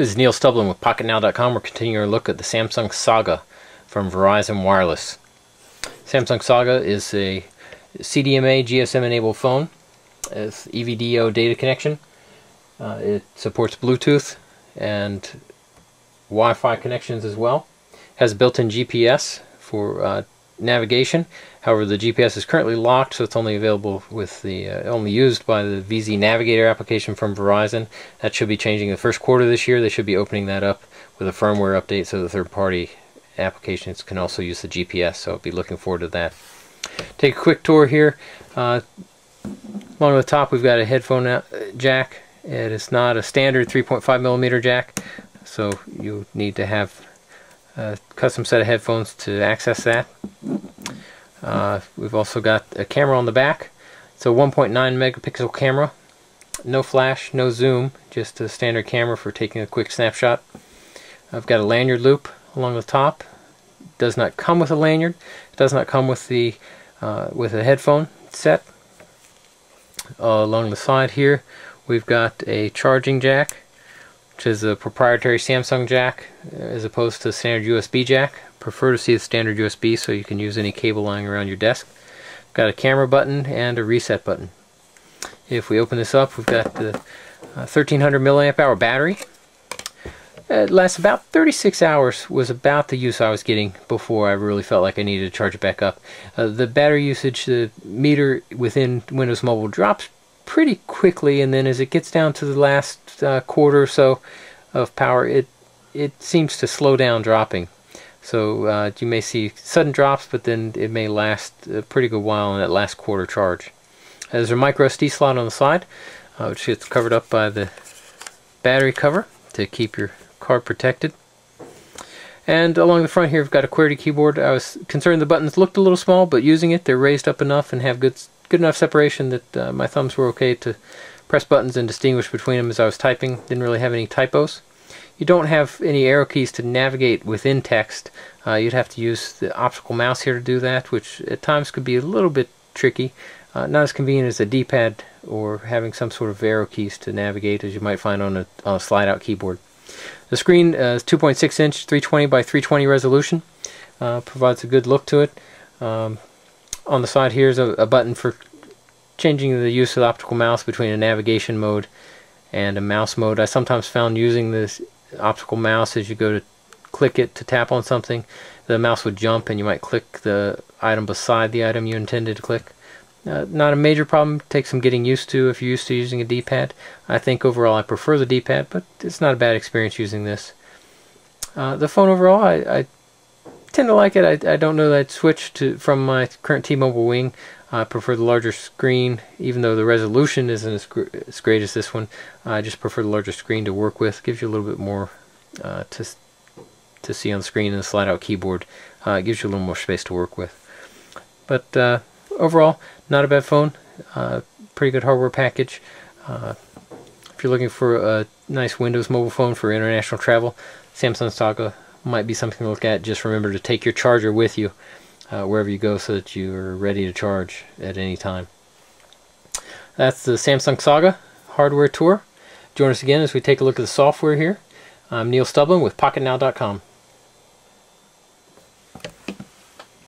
This is Neil Stublin with Pocketnow.com. We're continuing our look at the Samsung Saga from Verizon Wireless. Samsung Saga is a CDMA GSM enabled phone with EVDO data connection. It supports Bluetooth and Wi-Fi connections as well. Has built-in GPS for navigation. However, the GPS is currently locked, so it's only available with the only used by the VZ Navigator application from Verizon. That should be changing in the first quarter of this year. They should be opening that up with a firmware update, so the third-party applications can also use the GPS. So I'll be looking forward to that. Take a quick tour here. Along the top, we've got a headphone jack. It is not a standard 3.5mm jack, so you need to have a custom set of headphones to access that. We've also got a camera on the back. It's a 1.9 megapixel camera. No flash, no zoom, just a standard camera for taking a quick snapshot. I've got a lanyard loop along the top. It does not come with a lanyard. It does not come with the with a headphone set. Along the side here, we've got a charging jack, which is a proprietary Samsung jack as opposed to standard USB jack. Prefer to see the standard USB so you can use any cable lying around your desk. Got a camera button and a reset button. If we open this up, we've got the 1300 milliamp hour battery. It lasts about 36 hours, was about the use I was getting before I really felt like I needed to charge it back up. The battery usage, the meter within Windows Mobile drops pretty quickly, and then as it gets down to the last quarter or so of power, it seems to slow down dropping. So you may see sudden drops, but then it may last a pretty good while in that last quarter charge. There's a micro SD slot on the side, which gets covered up by the battery cover to keep your card protected. And along the front here, we've got a QWERTY keyboard. I was concerned the buttons looked a little small, but using it, they're raised up enough and have good enough separation that my thumbs were okay to press buttons and distinguish between them as I was typing. Didn't really have any typos. You don't have any arrow keys to navigate within text. You'd have to use the optical mouse here to do that, which at times could be a little bit tricky. Not as convenient as a D-pad or having some sort of arrow keys to navigate as you might find on a slide-out keyboard. The screen is 2.6 inch 320 by 320 resolution. Provides a good look to it. On the side here is a button for changing the use of the optical mouse between a navigation mode and a mouse mode. I sometimes found using this optical mouse, as you go to click it to tap on something, the mouse would jump and you might click the item beside the item you intended to click. Not a major problem. Takes some getting used to if you're used to using a D-pad. I think overall I prefer the D-pad, but it's not a bad experience using this. The phone overall, I tend to like it. I don't know that I'd switch from my current T-Mobile Wing. I prefer the larger screen, even though the resolution isn't as great as this one. I just prefer the larger screen to work with. Gives you a little bit more to see on the screen, and the slide-out keyboard gives you a little more space to work with. But overall, not a bad phone. Pretty good hardware package. If you're looking for a nice Windows mobile phone for international travel, Samsung Saga might be something to look at. Just remember to take your charger with you wherever you go so that you're ready to charge at any time. That's the Samsung Saga hardware tour. Join us again as we take a look at the software here. I'm Neil Stublin with Pocketnow.com.